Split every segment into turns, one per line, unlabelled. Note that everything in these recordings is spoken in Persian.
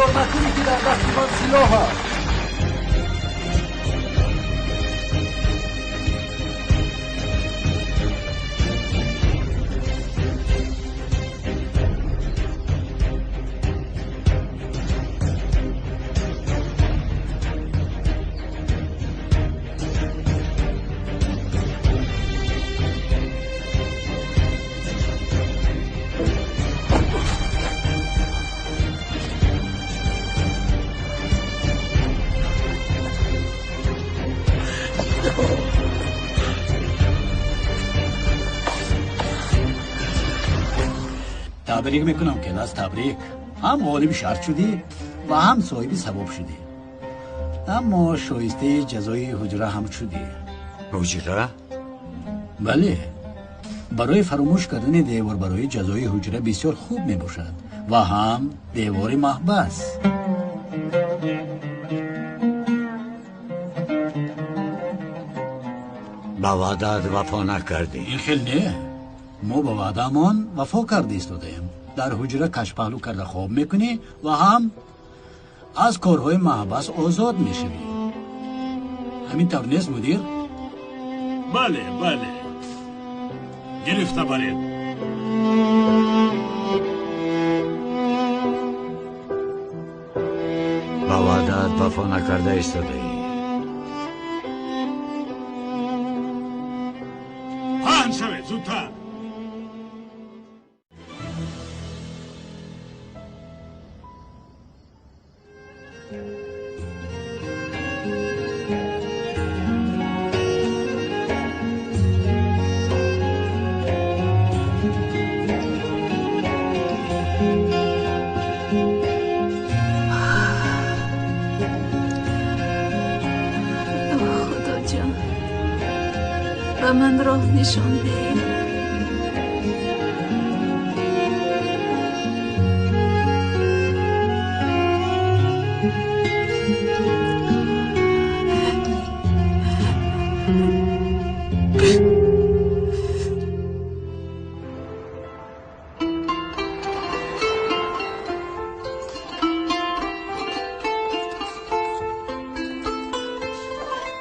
فرار نکنی که در دست من سلاح هست.
تبریک میکنم کلاس، تبریک. هم غالب شرط شدی و هم صاحب ثواب شدی، اما شایسته جزای حجره هم شدی.
حجره؟
بله، برای فراموش کردن دیوار برای جزای حجره بسیار خوب میباشد و هم دیوار محبس.
با وعدت وفا نکردی.
این خیلی نه، ما با وعده‌مان وفا کرده ایستادیم. در حجره کش پهلو کرده خواب میکنی و هم از کارهای محبس آزاد میشوی. همین طور نیست مدیر؟
بله بله، گرفته برید.
با وعدت وفا نکرده ایستاده ای.
پهن شوید زودتر.
من راه نشان ده.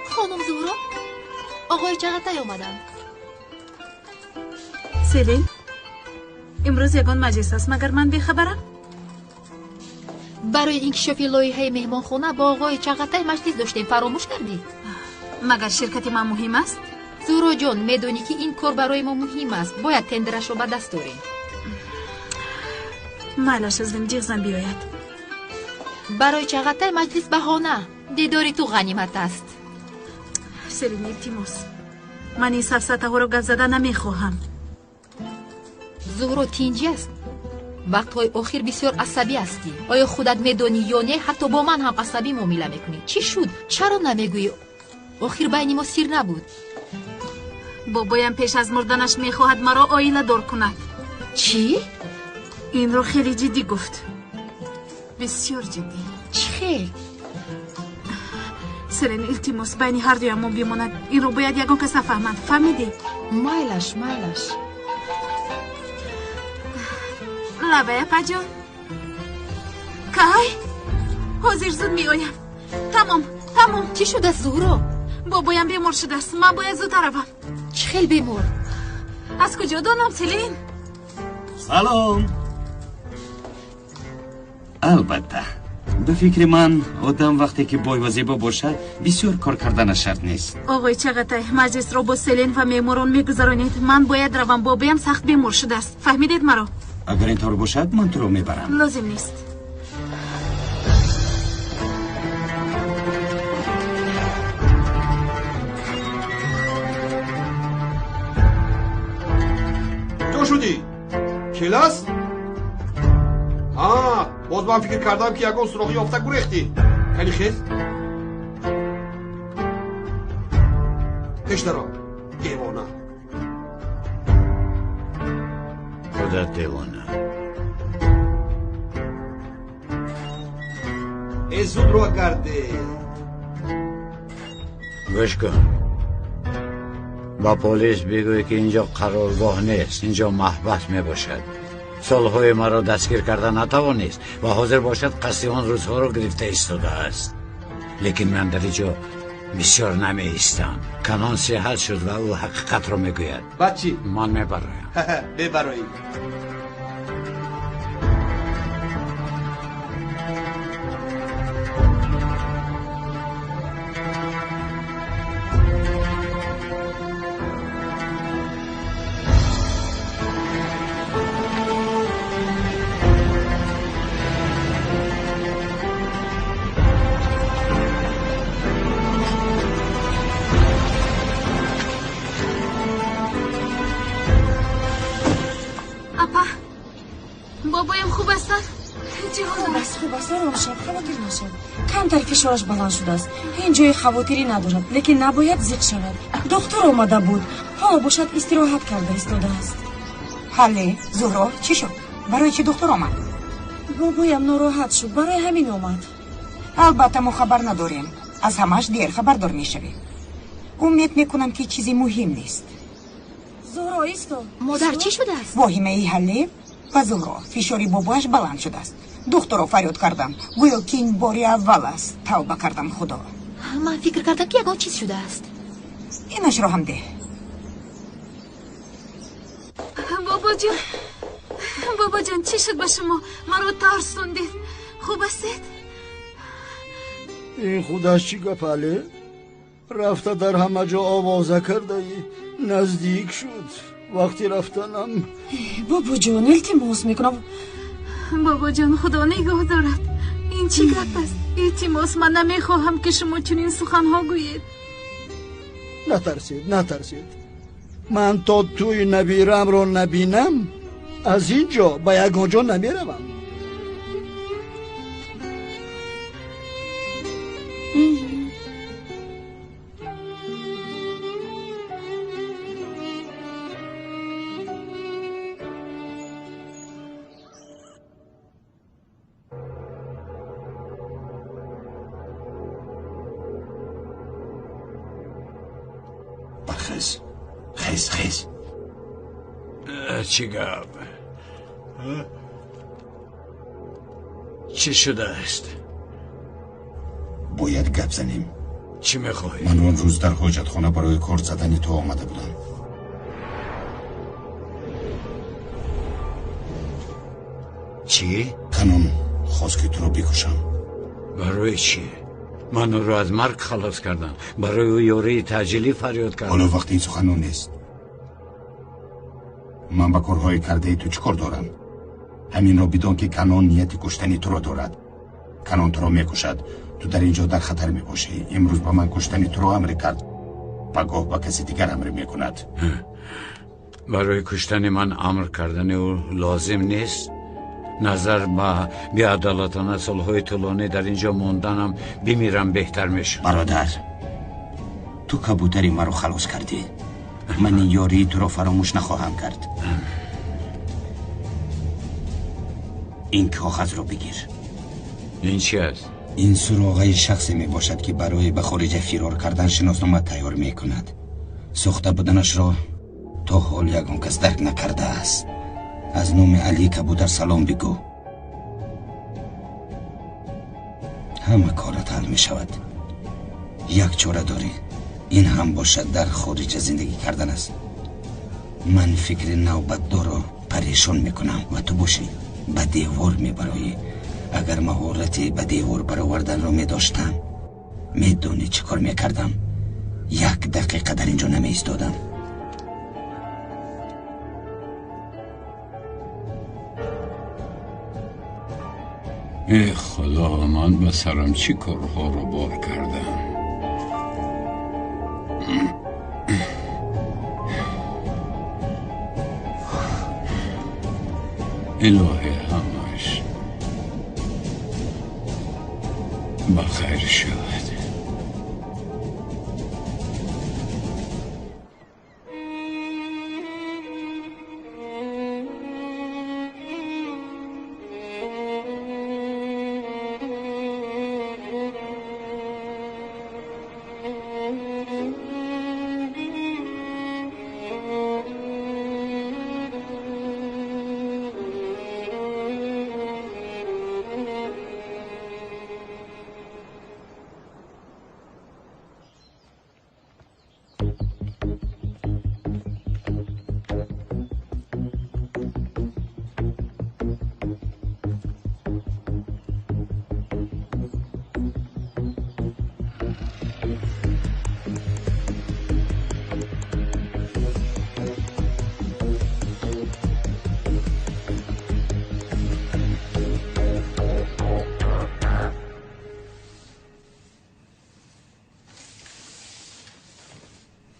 خانم زهرا، آقای چقدر اومدن؟
سلین، امروز یگان مجلس است مگر من بخبرم؟
برای انکشاف لایحه مهمانخانه با آقای چغتای مجلس داشتیم، فراموش کردی؟
مگر شرکت ما مهم است؟
زهرا جان، میدونی که این کار برای ما مهم است، باید تندرش رو به دست داریم.
مالش از جیغزن بیاید.
برای چغتای مجلس بهانه، دیداری تو غنیمت است.
سلین التماس، من این سفسطه ها رو گز زده نمیخواهم.
زهرا تینجی است، وقتهای آخر بسیار عصبی هستی. آیا خودت میدونی یا نه؟ حتی با من هم عصبی معامله میکنی. چی شد؟ چرا نمیگویی آخر بین ما سیر نبود؟
بابایم پیش از مردنش میخواهد مرا آیله دار کند.
چی؟
این رو خیلی جدی گفت، بسیار جدی.
چی خیلی؟
سلین التماس، بین هر دوی ما بیماند. این رو باید یگان کس نفهمد. فهمیدی؟
مایلش
لبه پجان که حاضر زود می آیم. تمام.
چی شده زهرا؟
بابایم بیمار شده است، من باید زود روم.
چی خیلی بیمار؟
از کجا دانم سلین؟
سلام. البته به فکر من آدم وقتی که بای و زیبا باشد بسیار کار کردن شرط نیست.
آقای چغتای، مجلس را با سلین و میموران میگذرانید. من باید روم، بابایم سخت بیمار شده است. فهمیدید مرا؟
اگر اینطور باشد من تو رو میبرم.
لازم نیست.
تو شدی؟ کلاس؟ باز من فکر کردم که یگان سراغی یافته گریختی. خیلی خیز پیش درا دیوانه.
خودت دیوانه.
زود رو کرده.
گوش کن، با پلیس بگوی که اینجا قرارگاه نیست، اینجا محبس می باشد. سالهای مرا دستگیر کرده نتوانست و حاضر باشد قصد آن روزها را گرفته ایستاده است. لیکن من در اینجا بسیار نمی ایستم. کنان صحت شد و او حقیقت را میگوید.
بچی
من میبرایم.
ببرایی.
کمتر فشارش بلند شده است. این جای خواطری ندارد، لیکن نباید زیق شود. دکتر آمده بود، حالا باشد استراحت کرده ایستاده است.
حاله زهرا چی شد؟ برای چی دکتر آمد؟
بابایم ناراحت شد، برای همین آمد.
البته ما خبر نداریم، از همش دیر خبردار میشویم. امید میکنم که چیزی مهم نیست.
زهرا ایستا.
مادر چی شده است؟
واهمه ای حاله و زهرا فشاری باباش بلند شده است. دکتر رو فریاد کردم، گویا که این باری اول است. توبه کردم خدا.
من فکر کردم که یگان چیز شده است.
اینش رو هم ده.
بابا جان چی شد با شما؟ مرا ترسوندید. خوب هستید؟
این خودش چی گپاله؟ رفته در همه جا آوازه کرده ای. نزدیک شد. وقتی رفتنم
بابا جان التماس میکنم.
بابا جان خدا نگاه دارد. این چی گپ است؟ التماس من نمیخواهم که شما چنین سخنها گویید.
نترسید. من تا توی نبیرم رو نبینم از اینجا به یگان جا نمیروم.
خیز
چی گپ؟ چی شده است؟
باید گپ زنیم.
چی میخوایی؟
من اون روز در حاجت خانه برای کار زدن تو آمده بودم.
چی؟
کنون خواست که تو رو بکشم.
برای چی؟ من او رو از مرگ خلاص کردم. برای او یوری تجلی فریاد کردم.
حالا وقت این سخنون نیست. من با کارهای کرده تو چیکار دارم؟ همین را بدان که کنون نیت کشتنی تو را دارد. کنون تو را میکشد. تو در اینجا در خطر میباشی. امروز با من کشتنی تو را امر کرد. پگاه با کسی دیگر امر میکند.
برای کشتن من امر کردن او لازم نیست. نظر به بی‌عدالتانه سالهای طولانی در اینجا موندنم بمیرم بهتر میشه.
برادر تو کبوتری مرا خلاص کردی. من این یاری تو را فراموش نخواهم کرد. این کاغذ رو بگیر.
این چی است؟
این سراغه شخصی می باشد که برای به خارج فرار کردن شناسنامه تیار می کند. ساخته بودنش را تا حال یگان کس درک نکرده است. از نام علی کبوتر سلام بگو. همه کارت حل می شود. یک چاره داری. این هم باشد در خارج زندگی کردن است. من فکر نوبت دارو پریشان میکنم و تو باشی به دیوار میبرایی. اگر مهارتی به دیوار برآوردن رو میداشتم میدونی چه کار میکردم؟ 1 دقیقه در اینجا نمی ایستادم.
ای خدا، من به سرم چی کارها رو بار کردم. الهی همش بخیر شد.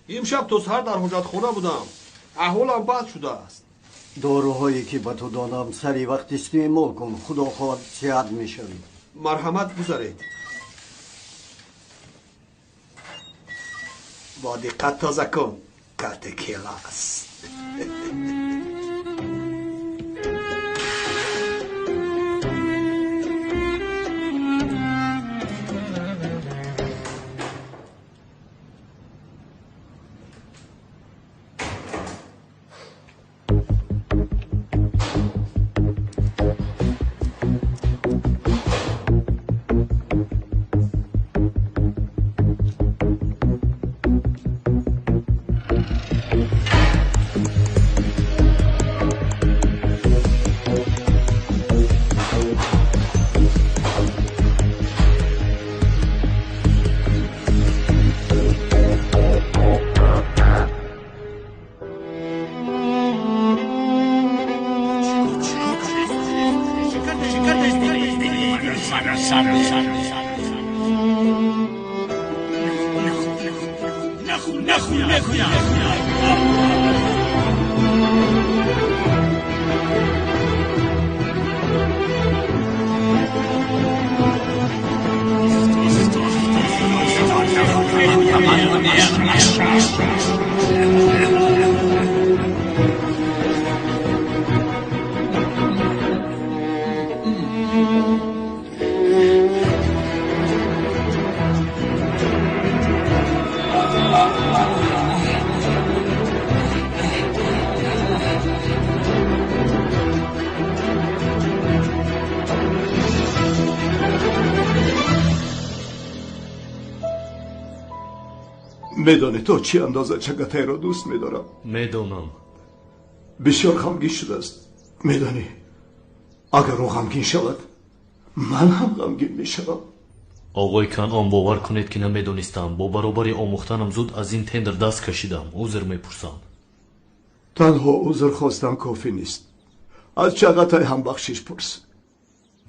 امشب تا سحر در حجت خونه بودم. احوالم بد شده است.
داروهایی که به تو دادم سری وقت استعمال کن، خدا خواهد صحت میشوی.
مرحمت گذارید. با دقت تازه کن، کارت کلاس.
میدانی تو چی اندازه چگتای را دوست میدارم؟
میدانم.
بسیار غمگین شده است. میدانی اگر او غمگین شود من هم غمگین میشوم.
آقای کنعان باور کنید که نمیدونستم. با برابری آموختنم زود از این تندر دست کشیدم. عذر میپرسم.
تنها عذر خواستن کافی نیست. از چگتای هم بخشش پرس.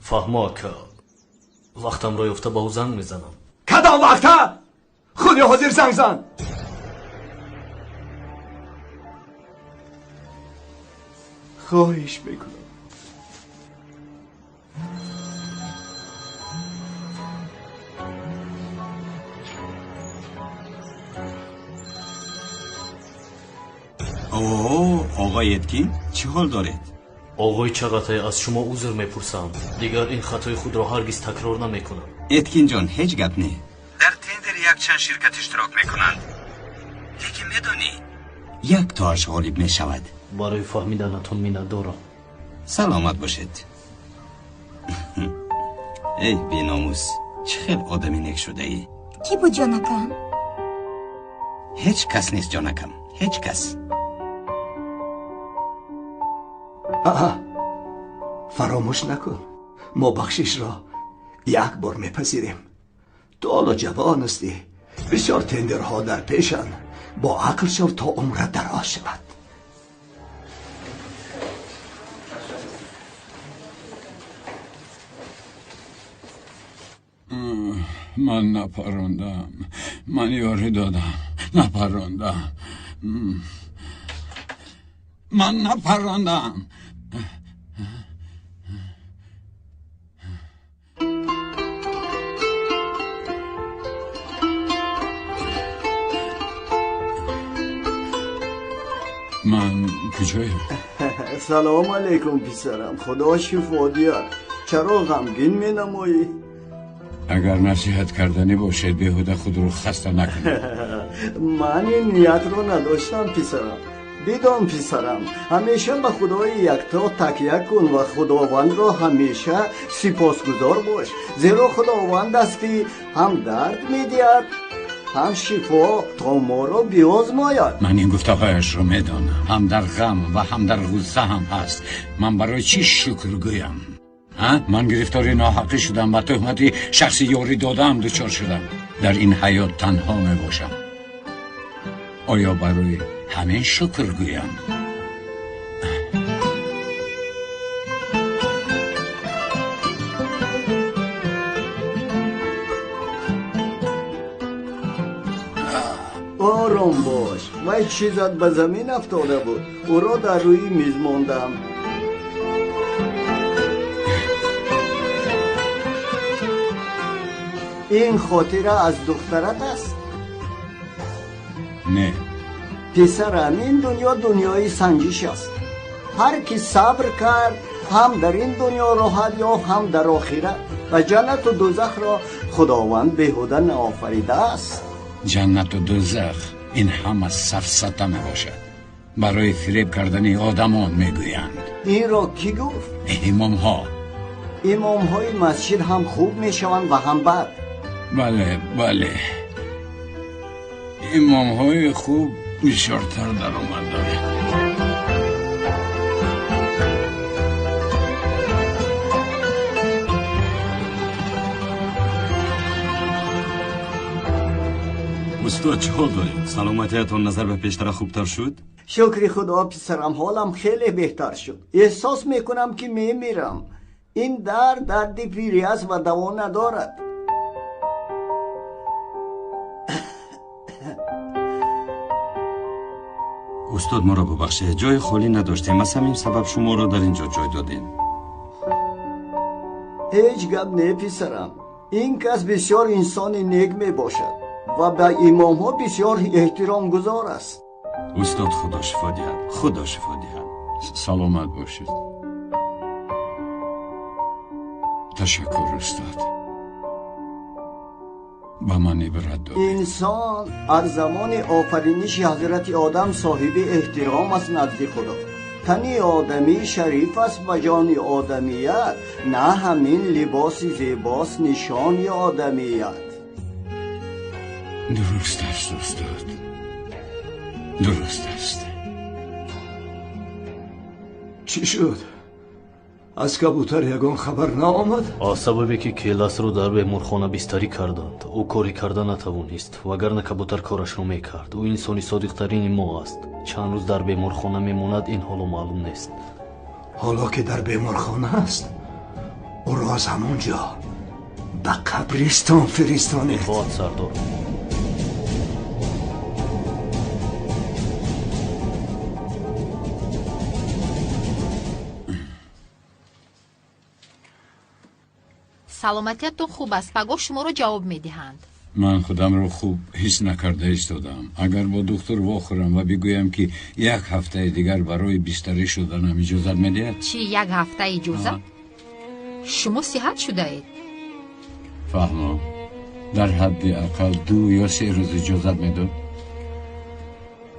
فهمه که وقتم را یافته با او زنگ میزنم.
کدام وقته؟ خودی حاضر زنگ زن. خواهش میکنم.
آقای اتکین چه حال دارید؟
آقای چغتای از شما عذر میپرسم. دیگر این خطای خود را هرگز تکرار نمیکنم.
اتکین جان هیچ گپ نی. در تندر یک چند شرکت اشتراک میکنند. لیکن میدونی یک تاش غالب میشود.
برای فهمیدنتون مینت دارم.
سلامت باشید. ای بی‌ناموس چه خیلی آدمی نیک شده ای.
کی بود جانکم؟
هیچ کس نیست جانکم. هیچ کس.
فراموش نکن ما بخشش را یک بار میپذیریم. تو حالا جوان هستی. بسیار تندرها در پیشن. با عقل شو تا عمرت دراز شود.
من نپراندم. من یاری دادم. نپراندم. من نپراندم. من کجایم؟
سلام علیکم پسرم. خدا شفا دیار. چرا غمگین می نمایی؟
اگر نصیحت کردنی باشد بیهوده خود رو خسته نکنید.
من این نیت رو نداشتم پسرم. بدان پسرم همیشه به خدای یکتا تکیه کن و خداوند را همیشه سپاسگزار باش. زیرا خداوند است که هم درد میدهد هم شفا تا ما را بیازماید.
من این گفته‌هایش رو میدانم. هم در غم و هم در غصه هم هست. من برای چی شکر گویم؟ من گرفتار ناحقی شدم و تهمتی شخصی یاری دادم دچار شدم. در این حیات تنها می باشم. آیا برای همین شکر گویم؟
آرام آرام باش. وای چیزت به زمین افتاده بود. او را در روی میز ماندم. این خاطره از دخترت است؟
نه
پسرم، این دنیا دنیای سنجش است. هر کی صبر کرد هم در این دنیا راحت یافت هم در آخرت. و جنت و دوزخ را خداوند بیهوده نآفریده است.
جنت و دوزخ این همه سفسطه می باشد. برای فریب کردن آدمان میگویند.
این را کی گفت؟
امام ها.
امام های مسجد هم خوب می شوند و هم بد.
بله بله، امام های خوب بسیارتر در آمد داره.
استاد چه حال دارید؟ سلامتیتان نظر به پیشتر خوبتر شد؟
شکر خدا پسرم، حالم خیلی بهتر شد. احساس میکنم که میمیرم. این درد پیری است و دوا ندارد.
استاد ما را ببخشید، جای خالی نداشتیم. از همین سبب شما را در اینجا جای دادیم.
هیچ گپ نه پسرم. این کس بسیار انسان نیک می باشد و به امام ها بسیار احترام گذار است.
استاد خدا شفا دهد. خدا شفا دهد.
سلامت باشید. تشکر استاد. با من عبرت داد.
انسان از زمان آفرینش حضرت آدم صاحب احترام است نزد خدا. تنی آدمی شریف است و جان آدمیت، نه همین لباس زیباست نشان آدمیت.
درست است استاد، درست است.
چی شد؟ از کبوتر یگان خبر نآمد؟
аз сабабе ки келасро дар беморхона бистарӣ карданд ӯ кори карда натавонист, вагарна кабутар корашро мекард. ӯ инсони содиқтарини мо аст. чанд рӯз дар беморхона мемонад, ин ҳоло маълум нест.
حالا که در بیمارخانه است او را از همونجا به قبرستان فرستانید.
خواهد سردار.
саломатиятон хуб аст. пагоҳ шуморо ҷавоб медиҳанд.
من خودم رو خوب حس نکرده ایستادم. اگر با دکتر واخورم و بگویم که یک هفته دیگر برای بستری شدنم اجازت میدهد؟
چی یک هفته اجازت؟ شما صحت شده‌اید؟
فهمم. در حد اقل 2 یا 3 روز اجازت میداد.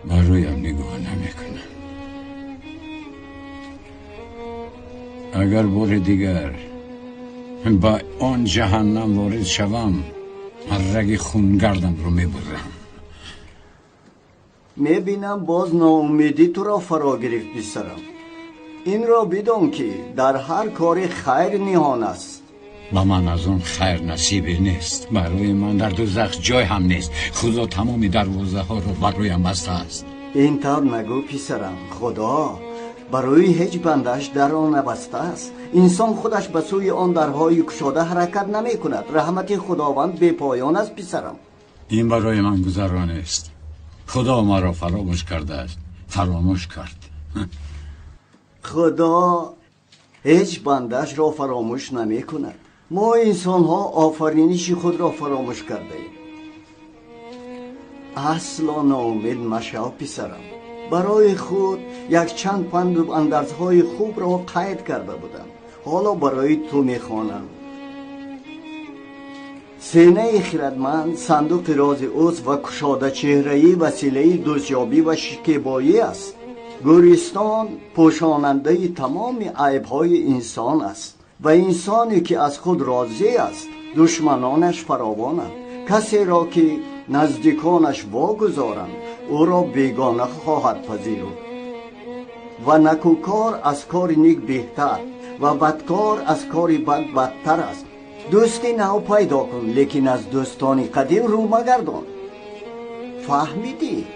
برایم نگاه نمیکنم. اگر بار دیگر با آن جهنم وارد شوم، رگ خونگردم رو میبرم.
میبینم باز ناامیدی تو را فرا گرفت پسرم. این را بدان که در هر کار خیر نهان است.
با من از اون خیر نصیبی نیست. برای من در دوزخ جای هم نیست. خدا تمام دروازه ها رو برایم بسته است.
این طور نگو پسرم. خدا برای هیچ بندش در آن نبسته است. انسان خودش به سوی آن درهای گشاده حرکت نمی کند. رحمت خداوند بی پایان است پسرم.
این برای من گذران است. خدا ما را فراموش کرده است. فراموش کرد.
خدا هیچ بندش را فراموش نمی کند. ما انسان ها آفرینش خود را فراموش کرده ایم. اصلا ناامید مشو پسرم. برای خود یک چند پند اندرزهای خوب را قید کرده بودم. حالا برای تو میخوانم. سینه خردمند صندوق راز اوست و کشاده چهره‌ای وسیله دوستیابی و شکیبایی است. گورستان پوشاننده تمام عیب‌های انسان است و انسانی که از خود راضی است دشمنانش فراوانند. کسی را که نزدیکانش واگذارند او را بیگانه خواهد پذیرفت و نکوکار از کار نیک بهتر و بدکار از کار بد بدتر است. دوستی نو پیدا کن، لیکن از دوستان قدیم رو مگردان. فهمیدی؟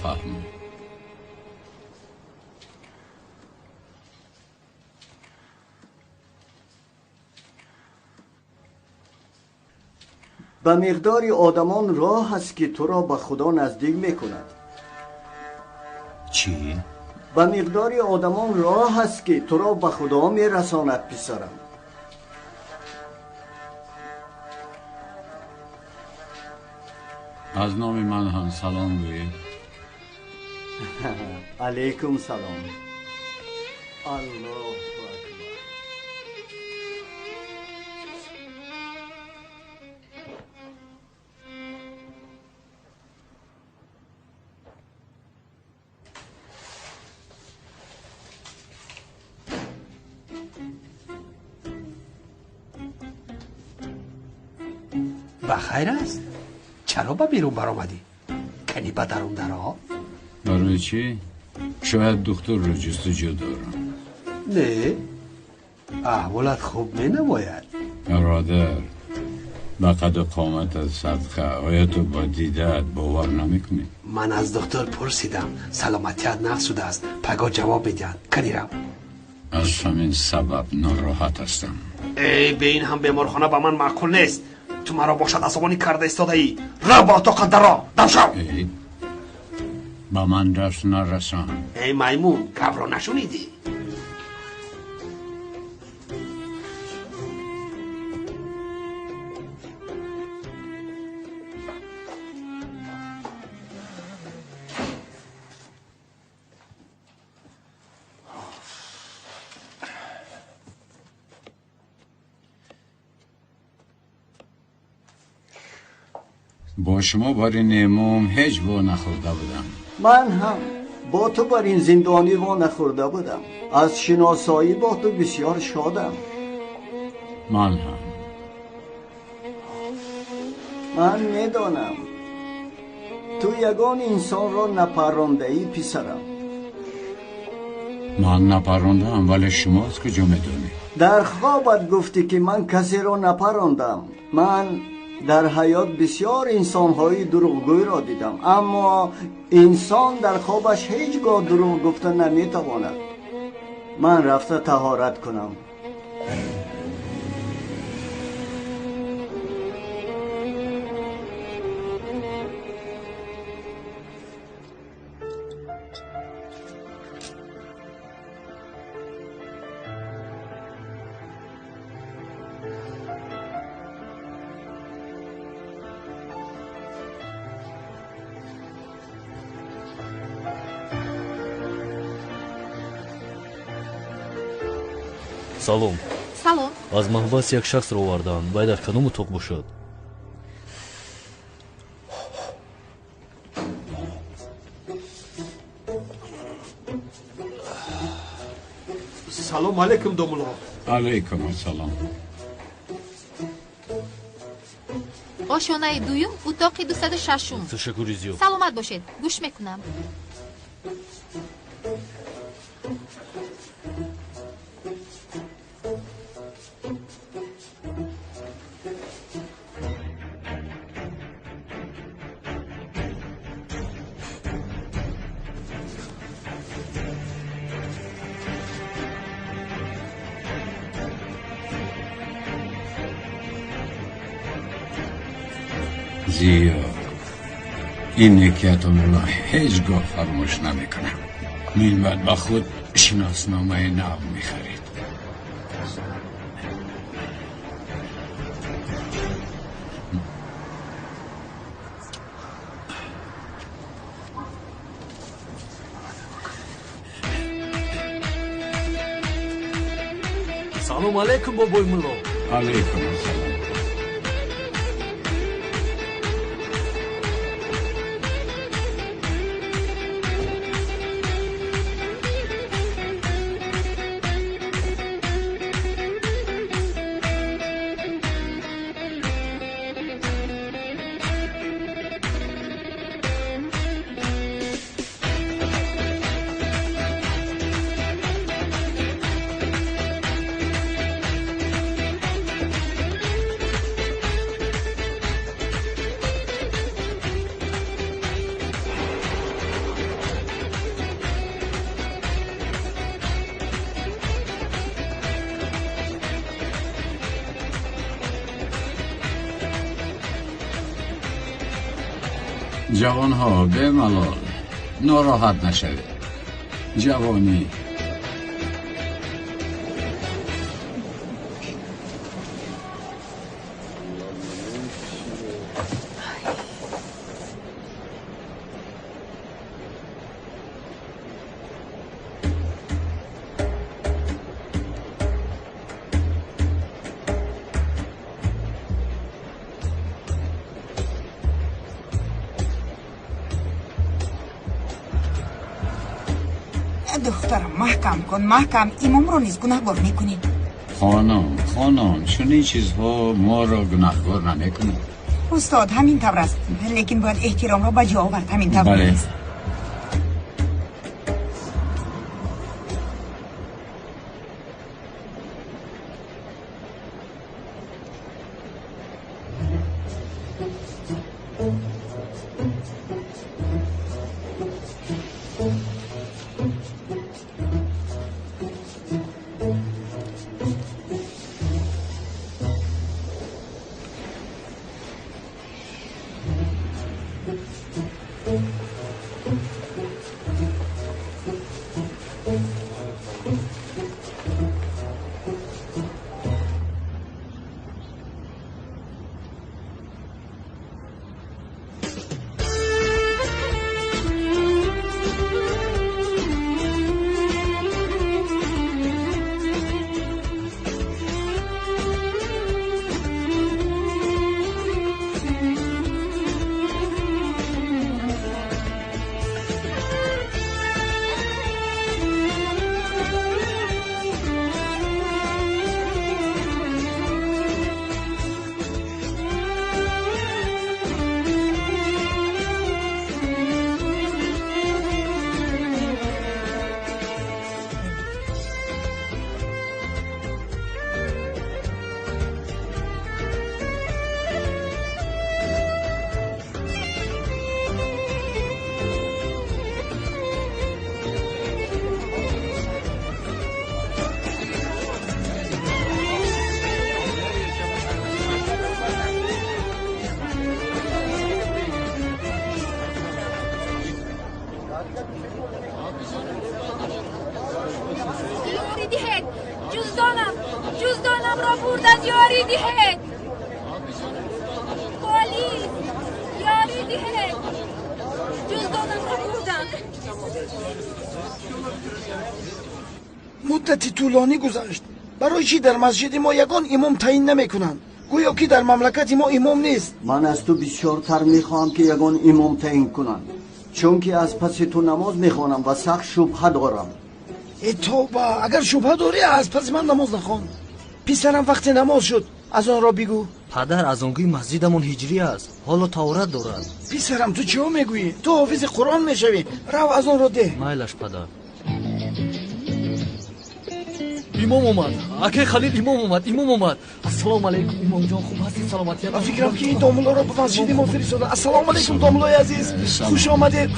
فهمم.
به مقداری آدمان راه است که تو را به خدا نزدیک میکند.
چی؟
به مقداری آدمان راه است که تو را به خدا میرساند پسرم.
از نام من هم سلام گویید.
علیکم سلام. الله اکبر.
بخیر است؟ چرا به بیرون برآمدی؟ کنی به درون درا؟
برای چی؟ شاید دکتر رو جستجو دارم.
نه، احوالت خوب می نماید.
برادر، به قد و قامت صدقه آیا تو با دیدت باور نمیکنی؟
من از دکتر پرسیدم سلامتیت نقص شده است، پگاه جواب میدن. کنی رو؟
از همین سبب ناراحت هستم.
ای به این هم بیمارخانه به من معقول نیست. تو مرا باشد عصبانی کرده ایستاده ای. را با تو قدر دم شو.
با من دست نرسان.
ای میمون، گب را نشونیدی؟
با شما بار نیموم هیچ با نخورده بودم.
من هم با تو بر این زندانی وا نخورده بودم. از شناسایی با تو بسیار شادم.
من هم.
من میدانم تو یگان انسان را نپرانده ای پسرم.
من نپراندم، ولی شما از کجا میدونی؟
در خوابت گفتی که من کسی را نپراندم. من در حیات بسیار انسان‌های دروغگوی را دیدم، اما انسان در خوابش هیچگاه دروغ گفته نمیتواند. من رفته طهارت کنم.
салом.
салом.
аз маҳбас як шахсро овардаанд. вай дар каном утоқ бошад?
салом алейкум домуло.
алейкум ассалом.
ошонаи дуюм утоқи 260.
ташаккури зиёд.
саломат бошед. гӯш мекунам.
زیاد این نکیتم را هیچگاه فراموش نمیکنم. میلمد با خود شناسنامه نو میخرید.
салом алейкум бобои мулло.
алейкум ассалом. جوان ها به ملال ناراحت نشوید. جوانی
دخترم محکم کن محکم امام رو نیز گناهگار میکنی.
خانم چنین چیزها ما را گناهگار نمیکنه.
استاد همین طور است، لیکن باید احترام را به جا آورد. همین طور است.
جزدانم را بردن، یاری دهید. پلیس یاری دهید. جزدانم را بردن.
مدتی طولانی گذشت. برای چی در مسجد ما یگان امام تعیین نمیکنند؟ گویا که در مملکت ما امام نیست.
من از تو بسیارتر میخوام که یگان امام تعیین کنند، چون که از پس تو نماز میخوانم و سخت شبهه دارم.
ای توبه، اگر شبهه داری از پس من نماز نخوان. پسرم وقت نماز شد، از آن را بگو.
پدر از آنگوی مسجدمون هجری است، حالا تورات دارد.
پسرم تو چه میگویی؟ تو حافظ قرآن میشوی، رو از آن را ده.
مایلش پدر. امام اومد. اکی خلیل امام اومد. السلام علیکم امام جان، خوب هستی؟ سلامتی؟
من فکرم که این داملا را به مسجد ما فرستادن. السلام علیکم داملای عزیز، خوش آمدید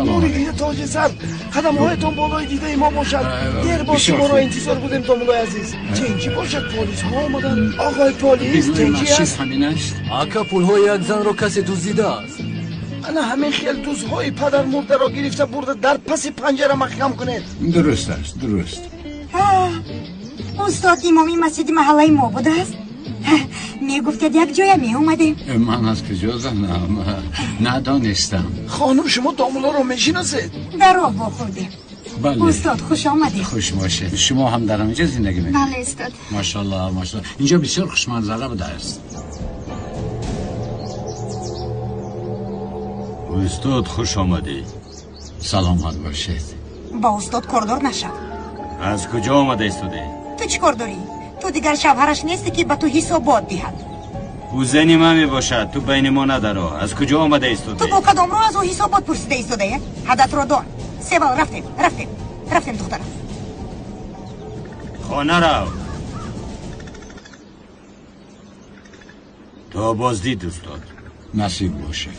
نوری دیده تاج سر، قدم هایتان بالای دیده امام باشد. دیر با شما را انتظار بودیم داملای عزیز. تنجی باشد، پلیس ها آمدن. آقای پلیس تنجی است.
اکا پول های یک زن را کسی دزدیده است.
انا همین خیل دوزهای پدر مرده را گرفته برده در پس پنجره محکم کنید.
درست است، درست.
استاد امامی مسجد محله ما بوده است؟ میگفتید یک جای می اومده.
من از کجا زنم؟ ندانستم.
خانم شما داملا رو میشناسید؟
در راه بخورده.
بله.
استاد خوش آمدید.
خوش باشه. شما هم در اینجا زندگی میکنید؟
بله استاد.
ماشاءالله ماشاءالله. اینجا بسیار خوش منظره بوده است.
استاد خوش آمدی.
سلامت باشید.
با استاد کردار نشد.
از کجا آمده استاده؟
تو چی کار داری؟ تو دیگر شوهرش نیستی که به تو حسابات دهد.
او زنی ما می باشد، تو بین ما نداره. از کجا آمده استاده؟
تو با کدام رو از او حسابات پرسیده استاده؟ حدت رو دار. سوال رفتیم دخترم.
خانه رو تا بازدید استاد.
نصیب باشه.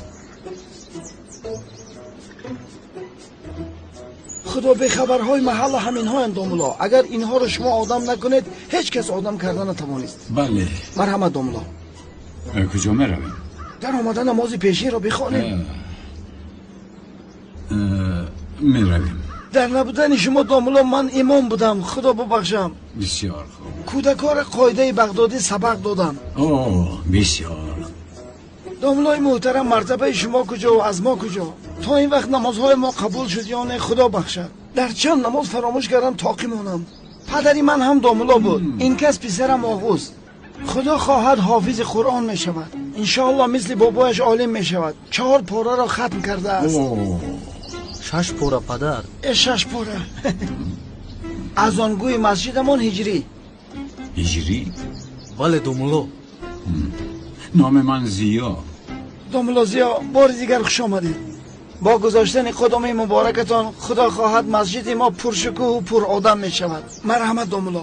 خدا به خبرهای محل همین ها انداملا. اگر اینها رو شما آدم نکنید هیچ کس آدم کردن نتوانست.
بله.
مرحمت داملا.
کجا می رویم؟
در آمدن نماز پیشین را بخوانیم.
میرویم.
در نبودن شما داملا من امام بودم. خدا ببخشم.
بسیار خوب.
کودکار قاعده بغدادی سبق دادم.
اوه بسیار.
داملای محترم مرتبه شما کجا و از ما کجا؟ تا این وقت نمازهای ما قبول شد یا نه؟ خدا بخشد. در چند نماز فراموش کردم تاقی مانم. پدری من هم داملا بود. این کس پسرم آغوز. خدا خواهد حافظ قرآن می شود. انشاءالله مثل بابایش عالم می شود. 4 پاره را ختم کرده است.
6 پاره پدر.
6 پاره. از آنگوی مسجدمان هجری.
هجری؟
بله داملا.
نام من زیا.
داملا زیا، بار دیگر خوش آمدید. با گذاشتن قدم مبارکتان خدا خواهد مسجد ما پرشکوه و پر آدم می شود. مرحمت داملا.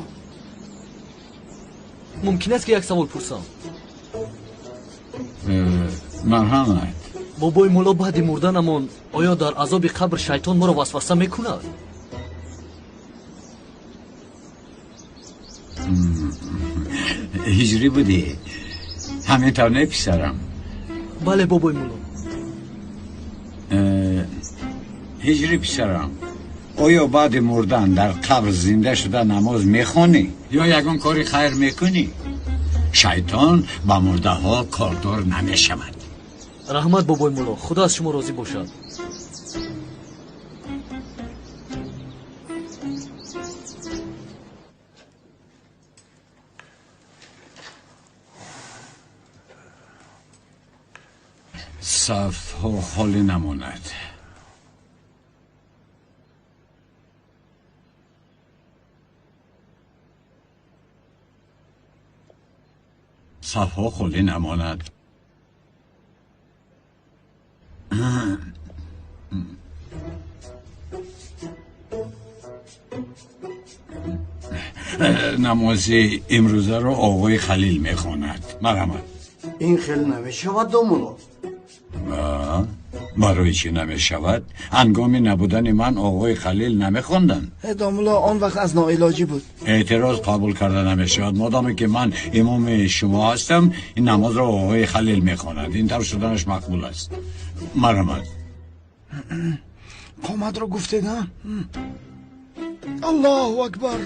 ممکن است که یک سوال پرسم؟
مرحمت.
بابای مولا بعد مردنمان آیا در عذاب قبر شیطان ما را وسوسه میکند؟
هجری بودی؟ همینطور نه پسرم؟
بله بابای مولا.
هجری پسرم، آیا بعد مردن در قبر زنده شده نماز میخونی یا یگان کاری خیر میکنی؟ شیطان با مرده ها کاردار نمیشود.
رحمت بابای مولا، خدا از شما راضی باشد.
صف ها خالی نماند. صف ها خالی نماند. نماز امروزه رو آقای خلیل میخواند. مرحمت.
این خیلی نمیشود داملا.
برای چی نمیشود؟ هنگام نبودن من آقای خلیل نمیخوندن.
داملا آن وقت از ناعلاجی بود.
اعتراض قبول کرده نمیشود. مادامی که من امام شما هستم این نماز را آقای خلیل میخواند. این طور شدنش مقبول است. مرحمت.
قامت را گفته نه؟ الله اکبر.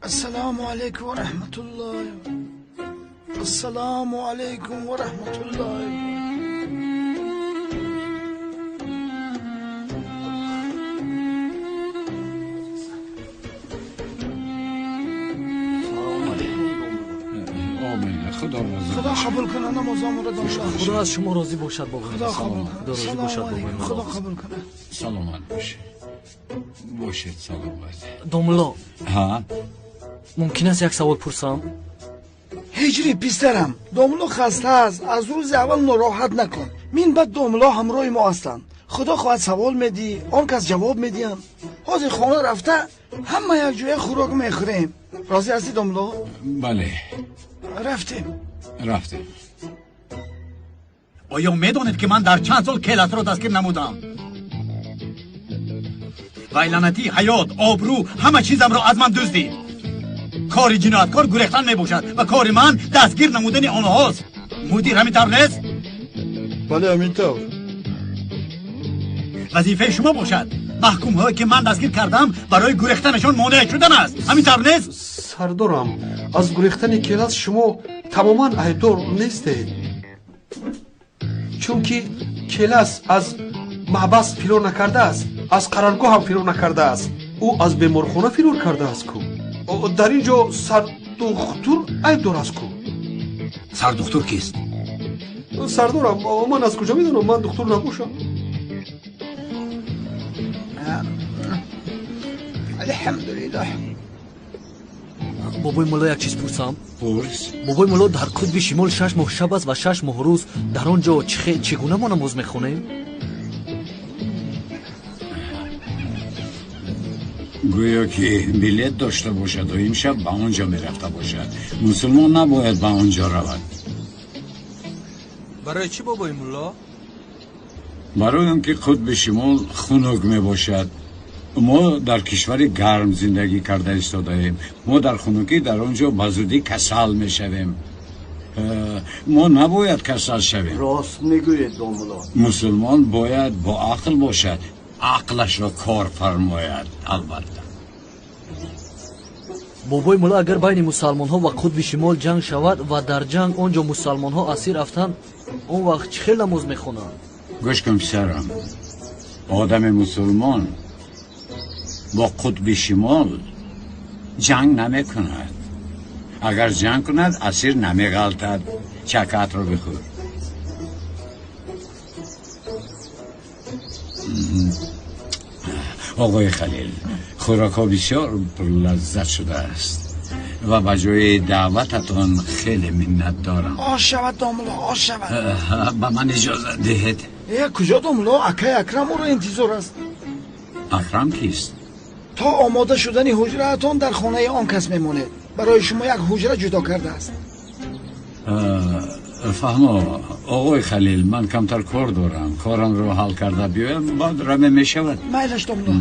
السلام علیکم و رحمت الله. السلام علیکم و رحمت الله. خدا قبول کنه نمازامون رو داشته.
خدا از شما راضی باشد بابا.
خدا قبول کنه.
باشد بابا.
خدا قبول کنه.
سلامت باشه. باشید سلامت.
داملا.
ها؟
ممکن است یک سوال پرسم؟
هجری پسرم، داملا خسته است. از روز اول ناراحت نکن. من بعد داملا همراه ما هستند. خدا خواهد سوال میدی، آن کس جواب میدیم. حاضر خانه رفته همه یک جای خوراک میخوریم. راضی هستی داملا؟
بله.
رفتیم.
آیا میدونید که من در چند سال کیلت را دستگیر نمودم؟ ویلانتی، حیات، آبرو، همه چیزم را از من دزدید. کار جنایتکار گریختن میباشد و کار من دستگیر نمودن آنهاست. مدیر همینطور نیست؟
بله همینطور.
وظیفه شما باشد محکوم هایی که من دستگیر کردم برای گریختنشان مانع شدن است. همینطور نیست؟
سردارم، از گریختن کلاس شما تماما عیبدار نیستید، چون که کلاس از محبس پیرو نکرده است. аз қараргоҳ ҳам фирор накардааст. ӯ аз беморхона фирор кардааст ку. дар ин ҷо сардухтур айбдор аст ку.
сардухтур кист?
сардорам, ман аз куҷо медонам? Ман духтур набошам.
алҳамдулиллаҳ.
бобои мулло як чиз пурсам?
пурс.
бобои мулло дар қутби шимол 6 моҳ шаб аст ва 6 моҳ рӯз. дар он ҷо чӣ гуна мо намоз мехонем?
гӯё ки билет дошта бошад ва имшаб ба он ҷо мерафта бошад. мусулмон набояд ба он ҷо равад.
барои чӣ бобои мулло?
барои он ки қутби шимол хунук мебошад. мо дар кишвари гарм зиндагӣ карда истодаем. мо дар хунукӣ дар он ҷо ба зудӣ касал мешавем. мо набояд касал шавем.
рост мегӯед домуло.
мусулмон бояд бо ақл бошад, ақлашро кор фармояд. албатта
бобои мулло агар байни мусалмонҳо ва қутби шимол ҷанг шавад ва дар ҷанг он ҷо мусалмонҳо асир рафтанд, он вақт чӣ хел намоз мехонанд?
гӯш кун писарам, одами мусулмон бо қутби шимол ҷанг намекунад. агар ҷанг кунад асир намеғалтад. чакатро бихӯр. оғои халил, хӯрокҳо бисёр пурлаззат шудааст ва ба ҷои даъвататон хеле миннат дорам.
ош шавад домуло, ош шавад.
ба ман иҷозат диҳед.
куҷо домуло? акай акрам оро интизор аст.
акрам кист?
то омода шудани ҳуҷраатон дар хонаи он кас мемонед. барои шумо як ҳуҷра ҷудо кардааст.
фаҳмо оғои халил, ман камтар кор дорам. корамро ҳал карда биёям, баъд раме мешавад.
майлаш домуло.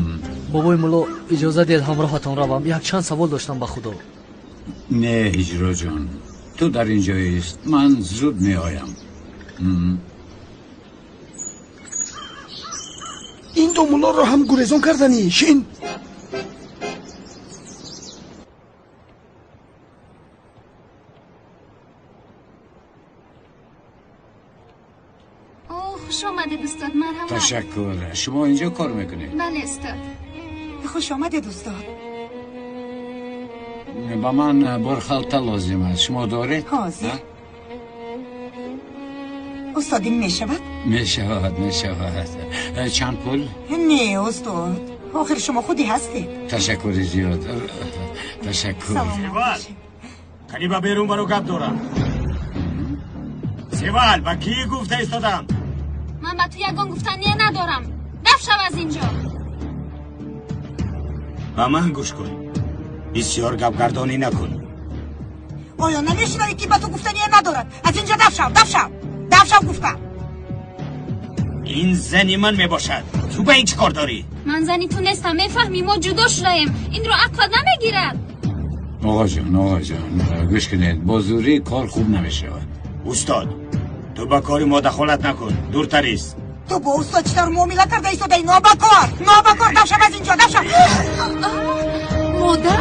бобои мулло иҷоза диҳед ҳамроҳатон равам. як чанд савол доштам ба худо.
не ҳиҷроҷон, ту дар ин ҷоист. ман зуд меоям.
ин домулоро ҳам гурезон кардани шин.
خوش آمدید استاد. مرحبا.
تشکر. شما اینجا کار میکنید؟
بله استاد.
خوش آمدید استاد.
با من برخالتا لازم است. شما دارید؟
حاضر. استاد این میشود؟
میشود. چند پول؟
نه استاد. آخر شما خودی هستید.
تشکر زیاد. تشکر.
سیوال کنی با بیرون برو گپ دارم. سیوال با کی گفته ایستادم؟
من با تو یگان گفتنیه ندارم. دف شو از اینجا.
با من گوش کن. بسیار گپگردانی نکن.
آیا نمیشنوی که با تو گفتنیه ندارد؟ از اینجا دف شو گفتم.
این زنی من میباشد. تو به این چی کار داری؟
من زنی تو نیستم. میفهمی ما جدا شدیم. این رو عقلت نمیگیرد.
آقا جان گوش کنید. با زوری کار خوب نمیشود.
استاد تو با کاری ما دخالت نکن. دورتر ایست.
تو با استاد چطور معامله کرده ایستاده ای؟ نابکار دف شو از اینجا. دف شو.
مادر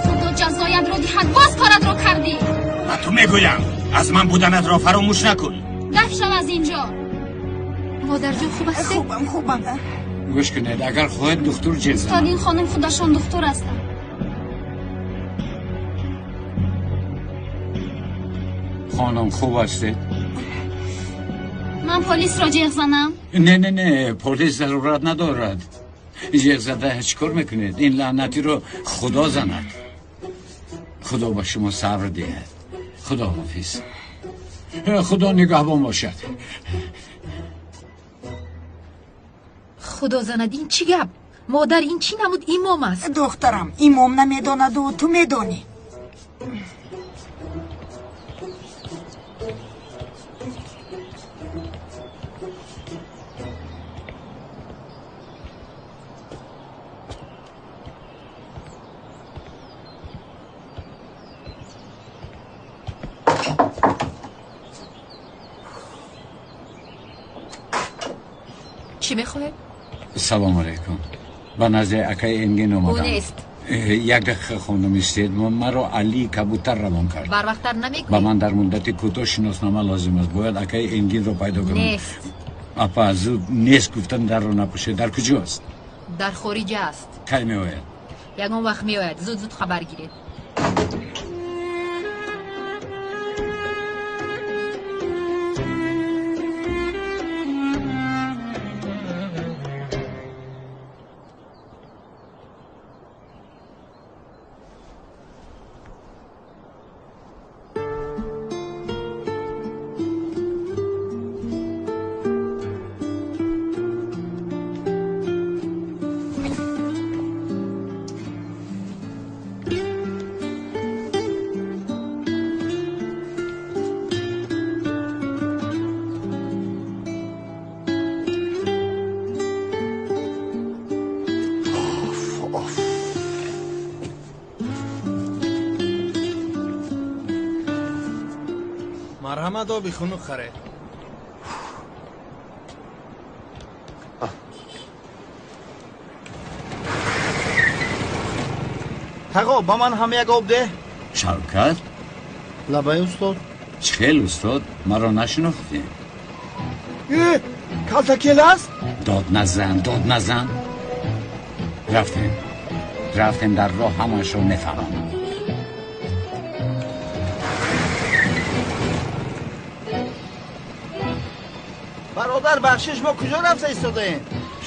خدا جزایت رو دهد. باز کارت رو کردی.
و تو میگویم از من بودنت را فراموش نکن.
دف شو از اینجا. مادر جون خوب هستی؟
خوبم.
گوش کنید. اگر خواهد دکتر جلسه
استاد این خانم خودشان دکتر هستن.
خانم خوب هستید؟
من پلیس را جیغ زنم؟
نه پلیس ضرورت ندارد. جیغ زده چیکار میکنید؟ این لعنتی رو خدا زند. خدا با شما صبر دهد. خدا حافظ. خدا نگهبان باشد.
خدا زند این چی گپ؟ مادر این چی نمود؟ امام است.
دخترم امام نمیداند و تو میدانی.
چی میخواهی؟
سلام علیکم. به نزد اکای انگین اومدم.
او نیست.
یک دقیقه خانم استید. مرا علی کبوتر روان کرد.
بر وقت در نمیکنی؟
با من در مدت کوتاه شناسنامه لازم است. باید اکای انگین رو پیدا کنم.
نیست.
اپا زود نیست گفتن در رو نپوشه. در کجاست؟
در خارج است.
کی میآید؟
یگان وقت میآید. زود زود خبر گیرید.
مرحمت آبی خونو خره.
تقا با من هم یک آب ده.
شوکت؟
لبای استاد.
چخیل استاد؟ مرا نشناختی؟
کلتکیل است؟
داد نزن. رفتیم در راه همش رو نفهمم.
برادر بخشش ما کجا رفته ایستاده ایم؟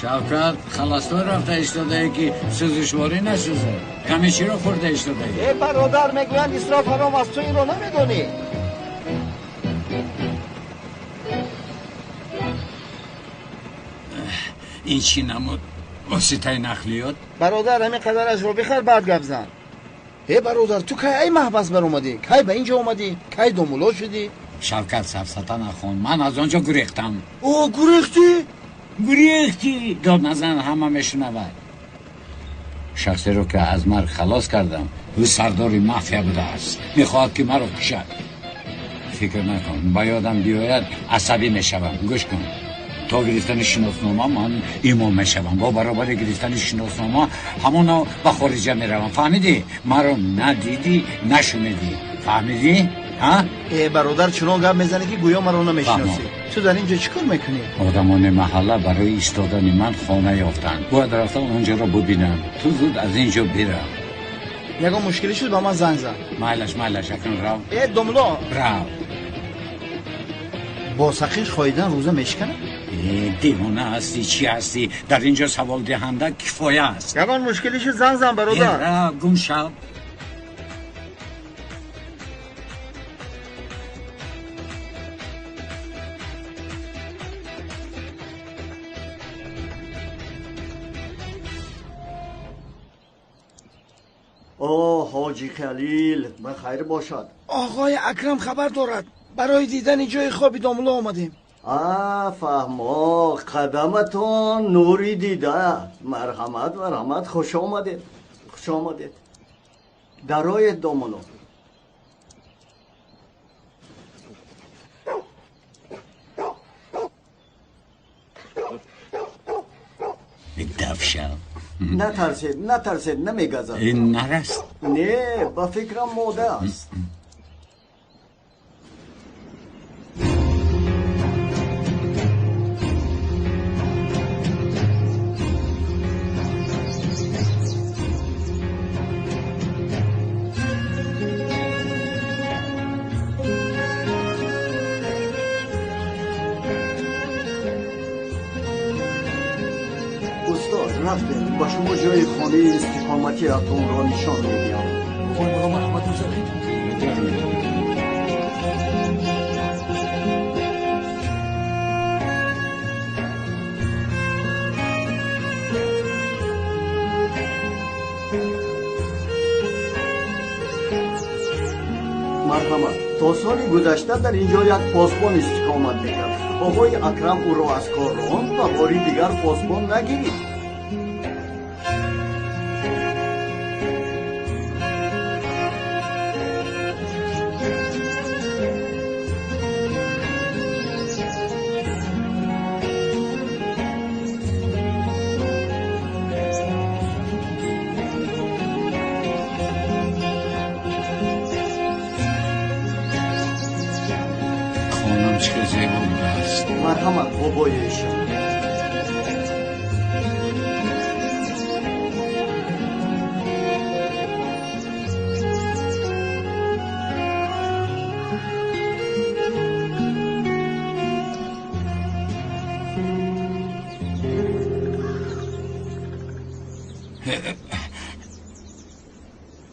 شوکت خلاصتر رفته ایستاده که سوزشواری نسوزه. کمی چی رو خورده ایستاده؟
برادر میگویند اسراف حرام است، تو این رو نمیدونی؟
این چی نمود؟ واسطه نخلیات؟
برادر همین قدرش رو بخر بعد گپ زن. برادر تو کی ای محبس بر اومدی؟ کی به اینجا اومدی؟ کی دومولو شدی؟
شوکت سفسطه نخون. من از آنجا گریختم.
او گریختی؟
داد نزن همه میشنود. شخصی رو که از مرگ خلاص کردم او سرداری مافیا بوده است. میخواهد که مرا کشد. فکر نکن با یادم بیاید عصبی میشوم. گوش کن. تا گرفتن شناسنامه من ایمان میشوم. با برابر گرفتن شناسنامه همونو به خارجه میروم. فهمیدی؟ مرا ندیدی نشنیدی. فهمیدی؟ ها؟
برادر چنان گپ میزنه که گویا مرا نمیشناسی. تو در اینجا چیکار میکنی؟
آدمان محله برای ایستادن من خانه یافتند. باید رفتم اونجا را ببینم. تو زود از اینجا برم.
یگان مشکلی شد با من زنگ زن.
مالش اکن رو.
دوملا
رو.
با سخیش خواهیدن روزه میشکنه؟
دیوانه هستی چی هستی؟ در اینجا سوال دهنده کفایه است.
یگان مشکلی شد زنگ زن برادر.
گم شو.
حاجی خلیل بخیر باشد.
آقای اکرم خبر دارد برای دیدن جای خوابی داملا آمدیم.
فهما قدمتون نوری دیده. مرحمت خوش آمدید. درای داملا.
دفشم.
نترسید نمیگذارد.
این نرست؟
نه با فکرم موده است. رفتیم با شما جای خانه استقامتی اتم را نشان میدیم.
خانه محمد
مرحمت. تا سال گذشته در اینجا یک پاسبان استقامت میکرد. آقای اکرم او را از کار راند و باری دیگر پاسبان نگیرید.
خانم چه زیبا است.
مرحمت بابایشان.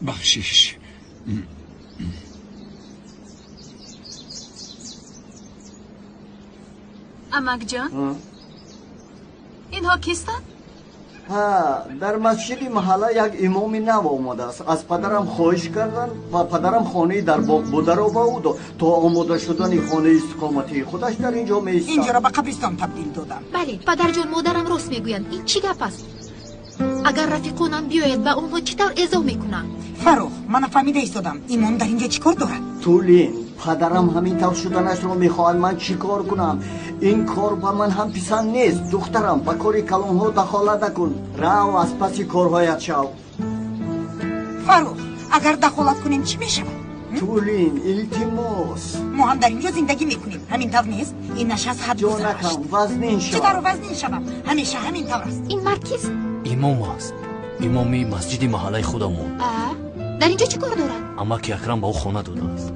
بخشش.
امک جان اینها کیستن؟
ها در مسجد محله یک امام نو آمده است. از پدرم خواهش کردن و پدرم خانه در باغ بوده رو باود تا آماده شدن خانه استقامتی خودش در اینجا می‌ایستد.
اینجا را به قبرستان تبدیل دادم.
بله پدر جان مادرم راست میگویند. این چی گپ است؟ اگر رفیقانم بیاید به اونها چطور اعزام میکنم؟
فروخ من فهمیده ایستادم امام در اینجا چیکار دارد؟
تولین پدرم همین طور شدنش رو میخواهد. من چی کار کنم؟ این کار با من هم پسند نیست. دخترم با کاری کلانها دخالت نکن. رو از پسی کارهایت شو.
فروخ اگر دخالت کنیم چی میشود؟
تولین التماس
ما هم در اینجا زندگی میکنیم. همین طور نیست؟ این نشست حد
جا نکن وزنین شو.
چطور وزنین شوم؟ همیشه همین طور است.
این مرد کیست؟
امام است. امامی مسجد محله خودمون.
در اینجا چی کار دارد؟
امک اکرم با او خانه داده است.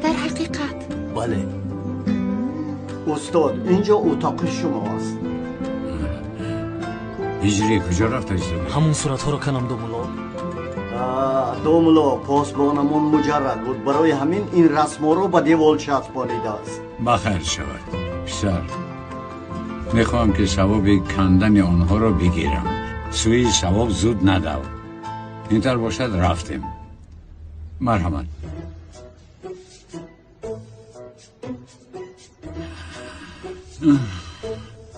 در حقیقت
بله.
استاد اینجا اتاق شما است.
هجری کجا رفته است؟
همون صورت ها رو کنم دوملا.
دوملا پاسبانمون مجرد بود. برای همین این رسم رو به دیوال چسبانیده است.
بخیر شود پسر. میخوام که ثواب کندن آنها رو بگیرم. سوی ثواب زود ندو. اینطور باشد رفتیم. مرحمت.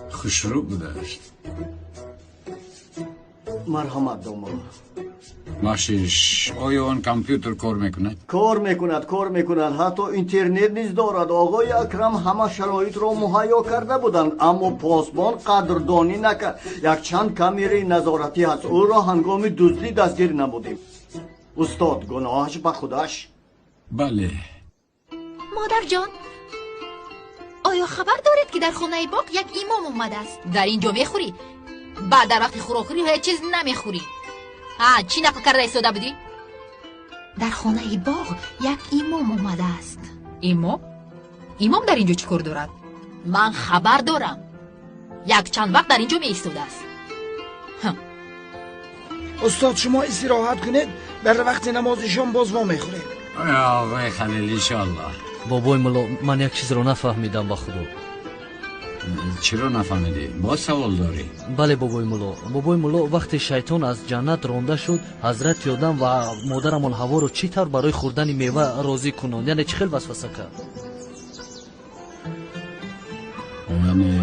خوشرو بوده است.
مرحمت دوملا.
بخشش آیا آن کامپیوتر کار میکند؟
کار میکند. حتی اینترنت نیز دارد. آقای اکرم همه شرایط را مهیا کرده بودند اما پاسبان قدردانی نکرد. یک چند کامره نظارتی هست. او را هنگام دزدی دستگیر نمودیم. استاد گناهش به خودش.
بله.
مادر جان آیا خبر دارید که در خانه باغ یک امام اومده است؟ در اینجا میخوری؟ بعد در وقت خوراخوری هیچ چیز نمیخوری. چی نقل کرده ایستاده بودی؟ در خانه باغ یک امام اومده است. امام در اینجا چی کار دارد؟ من خبر دارم. یک چند وقت در اینجا می ایستاده است.
استاد شما استراحت کنید. برای وقت نماز شام باز ما میخوریم.
آقای خلیل انشالله.
بابای ملا من یک چیز رو نفهمیدم با خدا.
چرا نفهمیدی؟ با سوال داری؟
بله بابای ملا وقتی شیطان از جنت رانده شد حضرت یادم و مادرمان حوا رو چی طور برای خوردن میوه راضی کنند؟ یعنی چی خیلی وسوسه کرد؟
یعنی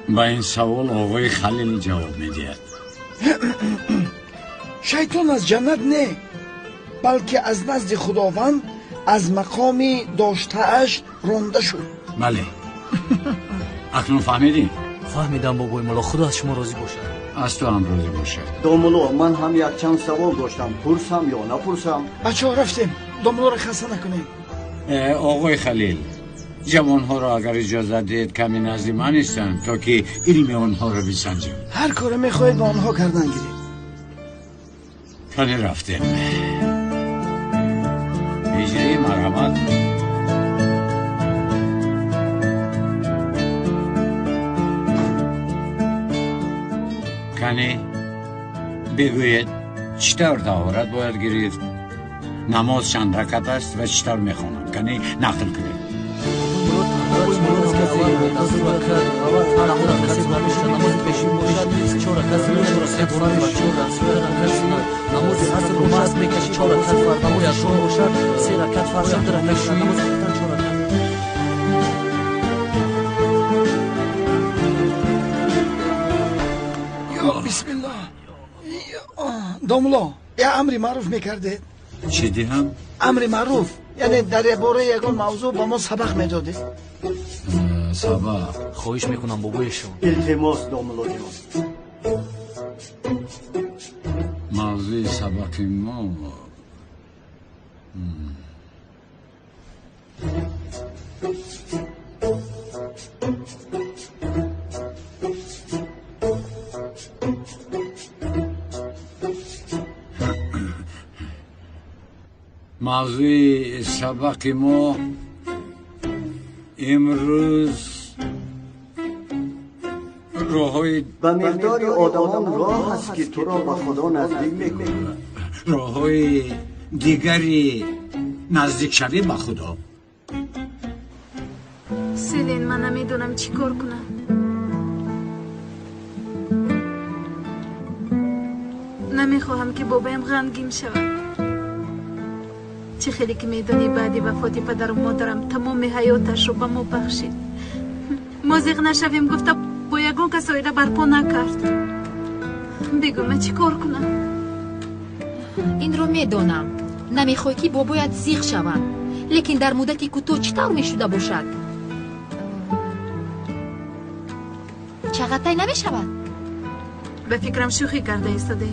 با این سوال آقای خلیل جواب میدهد.
شیطان از جنت نه بلکه از نزد خداوند از مقامی داشته‌اش رانده شد.
بله. اکنون فهمیدی؟
فهمیدم بابای ملا. خدا از شما راضی باشد.
از تو هم راضی باشد.
دوملا من هم یک چند سوال داشتم. پرسم یا نپرسم؟
بچه ها رفتیم. دوملا را خسته نکنیم.
آقای خلیل جوانها را اگر اجازه دید کمی نزدی من نیستن تا که علم آنها را بسنجم.
هر کار میخواید با آنها کردن گیرید.
کنی رفتیم. هجری مرحمت. کنی بگوید چطور طهارت باید گرفت؟ نماز چند رکعت است و چطور میخوانم؟ کنی نقل کنید.
بسم الله. دوملا یه امری معروف میکرده.
چی دیم؟
امری معروف یعنی در باره یکان موضوع با ما سبق میدادید.
سبق
خواهش میکنم بابایشون.
التماس دوملا جان.
موضوع سبق ما موضوع سبق ما امروز راههای
به مقداری آدمان راه هست که تو را به خدا نزدیک میکنه.
راههای دیگری نزدیک شوی به خدا.
سیلین من نمیدونم چی کار کنم. نمیخواهم که بابایم غمگین شود. چه خیلی که میدونی بعدی وفات پدر و مادرم تمام حیاتش رو به ما بخشید. مازیق نشویم گفته با یگان کس آیده برپا نکرد. بگو من چی کار کنم؟
این رو میدونم نمیخوای که بابایت زیغ شود، لیکن در مدتی کوتاه چطور میشده باشد؟ چقدر نمیشود؟
به فکرم شوخی کرده ایستاده.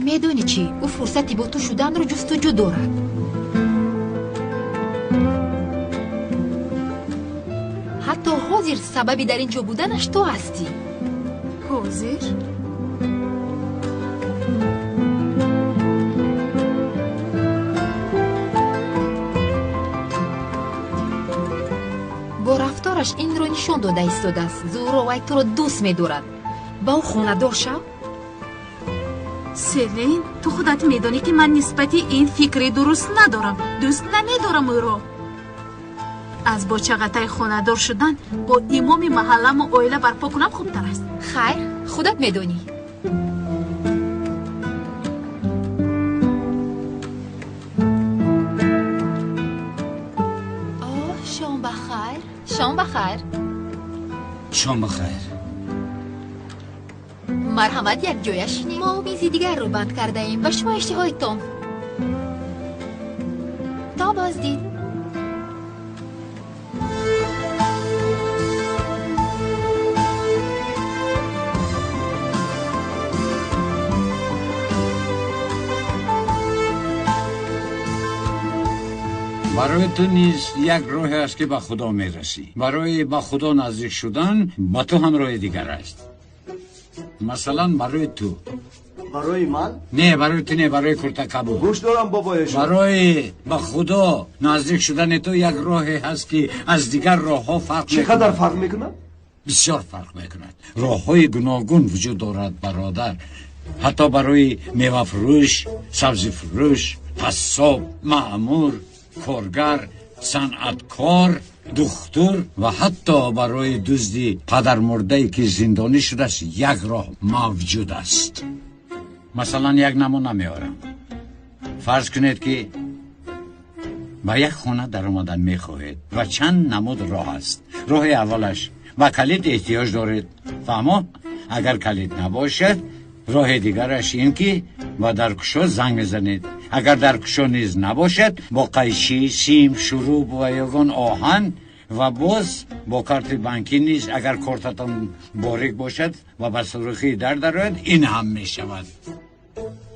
میدونی چی؟ او فرصتی با تو شدن رو جستجو دارد. حتی حاضر سببی در اینجا بودنش تو هستی.
حاضر؟
با رفتارش این رو نشان داده ایستاده است. زوراوی تو رو دوست می‌دارد. با او خانه دار شو.
سیلین تو خودت میدونی که من نسبتی این فکری درست ندارم. دوست نمیدارم او رو. از با چغتای خانه دار شدن با امام محلم و اویله برپا کنم خوبتر است.
خیر خودت میدونی. شام بخیر. شام بخیر.
شام بخیر.
مرحمت یک جایشینی. ما میزی دیگر رو بند کرده ایم و شما اشتهایتان. تا بازدید.
برای تو نیز یک راه است که به خدا میرسی. برای به خدا نزدیک شدن با تو هم راه دیگر است. مثلا برای تو.
برای من؟
نه برای تو نه، برای کرتکبو.
گوش دارم بابایش.
برای به خدا نزدیک شدن تو یک راه هست که از دیگر راه ها فرق میکند.
چقدر فرق میکند؟
بسیار فرق میکند. راه های گوناگون وجود دارد برادر. حتی برای میوه فروش، سبزی فروش، قصاب، مأمور، کارگر، صنعتکار، دختر و حتی برای دزدی پدر مرده که زندانی شده است یک راه موجود است. مثلا یک نمونه میارم. فرض کنید که به یک خانه در آمدن میخواهید و چند نمود راه است. راه اولش به کلید احتیاج دارید، فهمو؟ اگر کلید نباشد راه دیگرش این که با درکشو زنگ میزنید. اگر درکشو نیز نباشد با قیچی، سیم، شروب و یگان آهن و باز با کارت بانکی نیز اگر کارتتان باریک باشد و به سوراخی در درآید این هم می شود.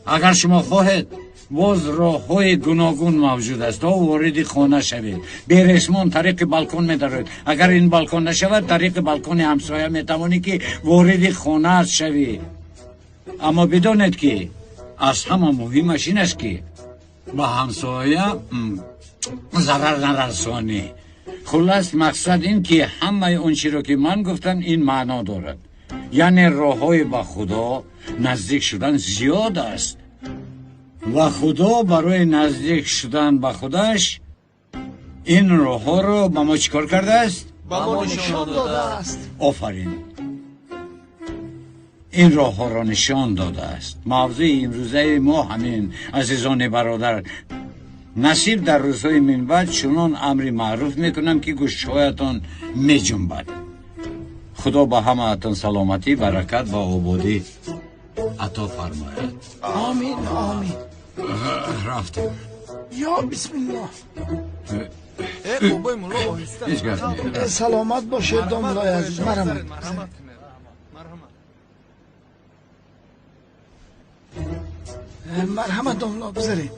اگر شما خواهید باز راه های گوناگون موجود است تا وارد خانه شوید. بیرسمان طریق بالکن می دارید. اگر این بالکن نشود طریق بالکن همسایه می توانی که وارد خانه شوید. اما بدانید که از همه مهمش این است که با همسایه ضرر نرسانی. خلاص مقصد این که همه اون چی رو که من گفتم این معنا دارد. یعنی راه های با خدا نزدیک شدن زیاد است و خدا برای نزدیک شدن به خودش این راه ها رو با ما چیکار کرده است؟
با ما نشان داده است.
آفرین. این راه ها را نشان داده است. موضوع امروزه ما همین عزیزان برادر، نصیب در روزهای من بعد چنان امری معروف میکنم که گوشهایتان می جنبد. خدا با همه اتان سلامتی، برکت و آبادی عطا فرماید.
آمین آمین.
رفتیم.
یا بسم الله.
بابای مولا آهسته.
سلامت باشید داملای عزیز. مرحمت. مرحمت داملا بذارید.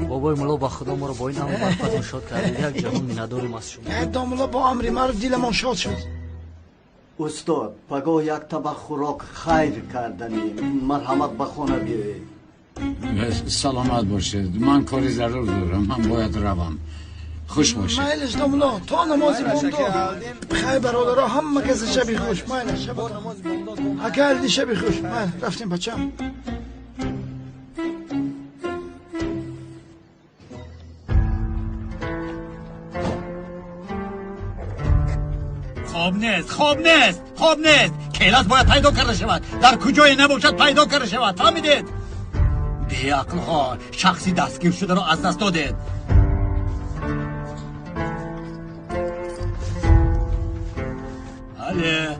بابای مولا با خدا ما رو با این امر برکتون شاد کرده. یک جهان مینداریم از شما.
داملا با امر ما دلمان شاد شد.
استاد پگاه یک طبق خوراک خیر کردنی. مرحمت به خانه بیایید.
سلامت باشید. من کاری ضرور دارم. من باید روم. خوش باشید.
مایلش دوملا تا نمازی بوندو بخیر برادرها همه کس شبی خوش. مایلش شب نمازی بوندو اکل شبی خوش. مایل رفتیم بچم.
خوب نیست. کیلاس باید پیدا کرده شود. در کجای نباشد پیدا کرده شود. فهمیدید؟ بی عقل ها شخصی دستگیر شده رو از دست دادید. بله.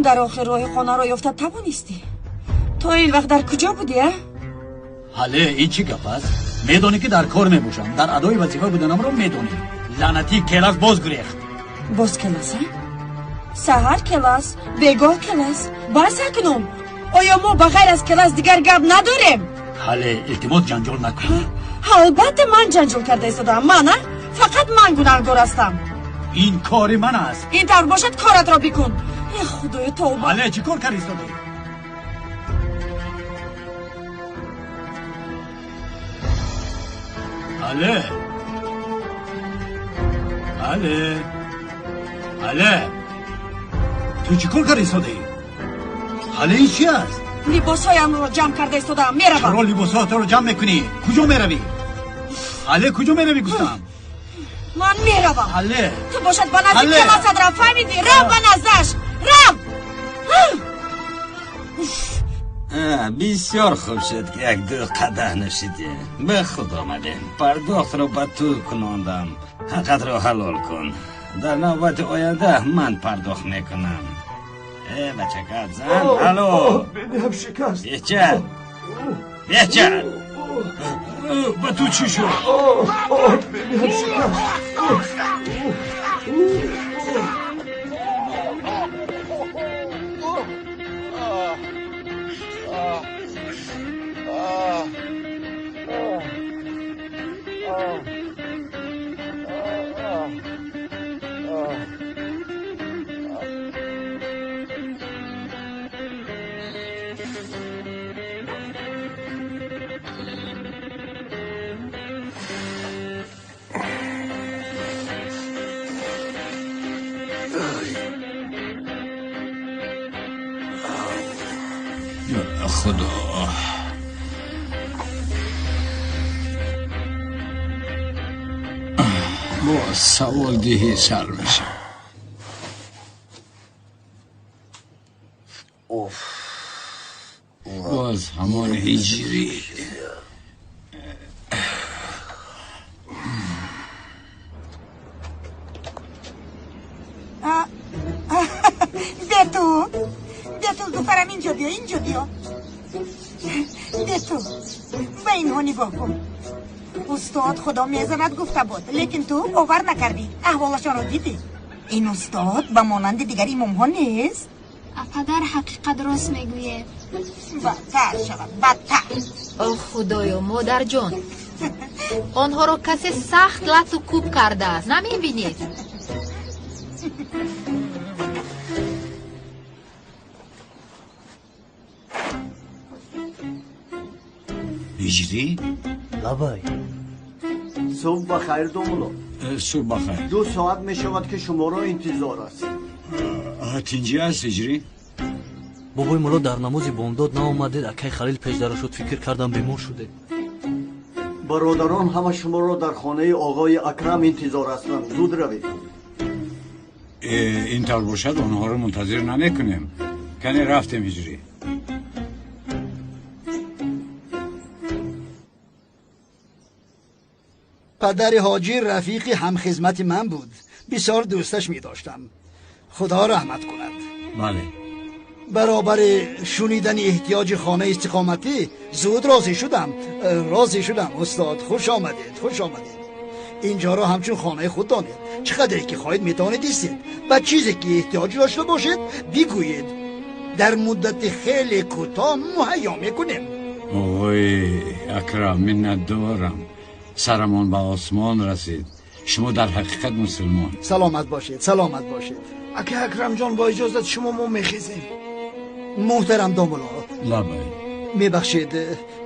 در آخر راه خانه را یافته توانستی؟ تا این وقت در کجا بودی؟
حاله این چی گپ است؟ میدونی که در کار میباشم. در ادای وظیفه بودنم رو میدونی. لعنتی کلاس باز گریخت.
باز کلاس ها؟ سهر کلاس؟ بگاه کلاس؟ بس کنم. آیا ما بغیر از کلاس دیگر گپ نداریم؟
حاله التماس جنجال نکنی.
البته من جنجال کرده ایستادم. من فقط من گناهکار هستم.
این کاری من است.
این طور باشد کارت را بکن. ای خدای توبه.
حاله چی کار کردی ایستادی؟ حاله تو چی کار کردی ایستادی؟ حاله این چی است؟
لباس هایم رو جمع کرده ایستادم. میروم.
چرا لباس هایت رو جمع میکنی؟ کجا میروی؟ حاله کجا میروی گفتم؟
من میروم.
حاله
تو باشد با نزدیک کلاست را فهمیدی؟ رو با نزدش رو.
بسیار خوب شد که یک دو قدح نشیدی. به خود آمدیم. پرداخت رو به تو کناندم. حقت رو حلال کن. در نوبت آینده من پرداخت میکنم. بچه کت زن. الو
بینیم شکست.
بیچر به تو چی شد؟
بینیم شکست.
خدا با سوال دیهی سر میشه. باز همان هجری.
دتو دخترم اینجا بیا دتو به اینها نگاه کن. استاد خدا میزند گفته بود لیکن تو باور نکردی. احوالشان رو دیدی. این استاد به مانند دیگر امام ها نیست.
پدر حقیقت راست میگویه.
بدتر شود بدتر.
او خدایا مادر جان آنها رو کسی سخت لط و کوب کرده است. نمیبینید؟
هجری؟
لابای صبح بخیر دوملو.
صبح بخیر.
2 ساعت می شود که شما را انتظار است.
هاتینجی هست هجری؟
بابای مولا در نماز بامداد نامده. اکی خلیل پیش در شد. فکر کردم بیمار شده.
برادران همه شما را در خانه آقای اکرم انتظار هستند. زود روید.
این طور باشد آنها رو منتظر نمیکنیم. کنی رفتیم هجری.
پدر حاجی رفیقی همخدمت من بود. بسیار دوستش می داشتم. خدا رحمت کند.
بله.
برابر شنیدن احتیاج خانه استقامتی زود راضی شدم. استاد خوش آمدید. اینجا را همچون خانه خود دانید. چقدر که خواهید میتوانید ایستید. و چیزی که احتیاج داشته باشید بگویید. در مدت خیلی کوتاه مهیا میکنیم.
آقای اکرم منت دارم. سرمان به آسمان رسید. شما در حقیقت مسلمان.
سلامت باشید.
اکه اکرم جان با اجازت شما ما میخیزیم.
محترم داملا.
لبای
میبخشید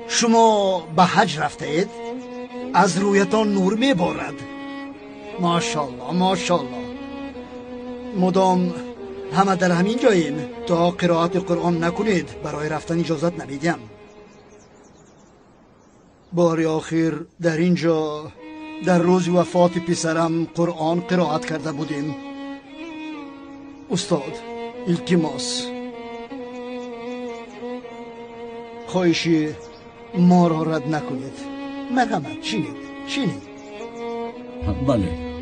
شما به حج رفته اید؟ از رویتان نور میبارد. ماشاءالله ماشاءالله. مدام همه در همین جایین تا قرائت قرآن نکنید برای رفتن اجازت نمیدیم. بار آخر در اینجا در روز وفات پسرم قرآن قرائت کرده بودیم. استاد التماس خواهشی ما را رد نکنید. مرحمت شینید.
بله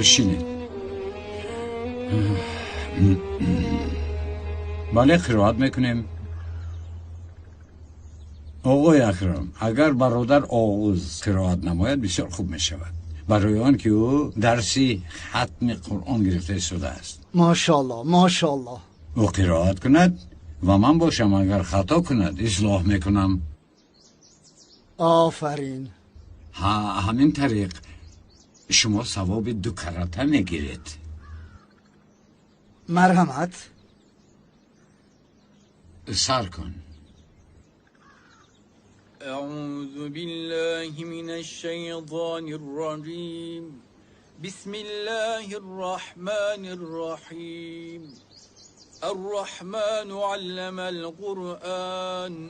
شینید. بله قرائت میکنیم. آقای اکرم اگر برادر آغوز قرائت نماید بسیار خوب می شود، برای آن که او درسی ختم قرآن گرفته شده است.
ماشاءالله ماشاءالله.
او قرائت کند و من باشم اگر خطا کند اصلاح میکنم.
آفرین.
همین طریق شما ثواب 2 کرته میگیرید.
مرحمت.
سر کن.
اعوذ بالله من الشیطان الرجیم. بسم الله الرحمن الرحیم. الرحمن علم القرآن.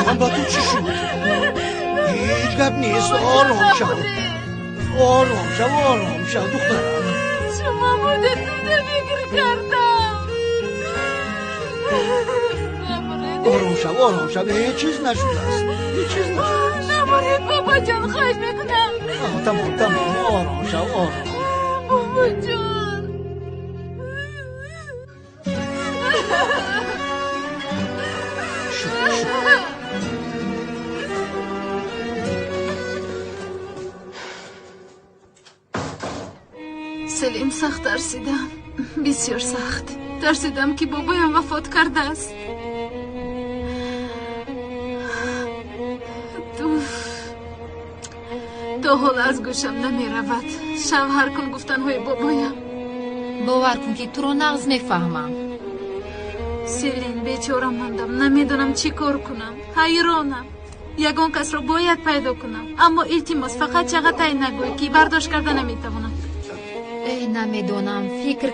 دخترم با تو چی شد؟ هیچ گپ نیست. آرام شو دخترم.
شما مدتون فکر کردم.
آرام شو هیچ چیز نشده است.
نباید بابا جان، خواهش میکنم.
تمام آرام شو.
بابا جان. سلیم سخت ترسیدم، بسیار سخت ترسیدم که بابایم وفات کرده است. تا حال از گوشم نمی رود. شوهر کن گفتنهای بابایم.
باور کن که تو رو نغز نفهمم.
سیلین بیچاره ماندم، نمیدونم چی کار کنم. حیرانم. یگان کس رو باید پیدا کنم، اما التماس فقط چقدر نگوی که برداشت کرده نمیتونم.
نمیدونم. فکر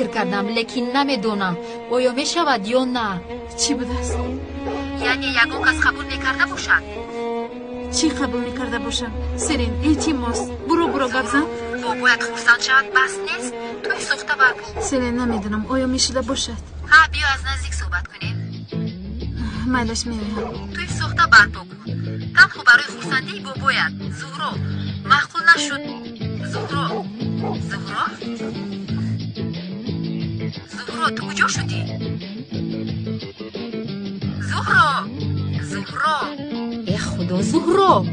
کردم لیکن نمیدونم آیا میشود یا نه.
چی بوده است؟
یعنی یگان کس قبول میکرده باشد.
چی قبول میکرده باشم؟ سیرین التماس برو گرزن.
باید خورسند شود بس نیست. توی سوخته برگو.
سیرین نمیدونم آیا میشده باشد.
ها بیا از نزدیک صحبت کنیم.
میلش میویم.
توی سوخته برگو. تنها برای خورسندی باید. زهرا معقول نشد. زهرا تو کجا شدی؟ زهرا ای خدا زهرا.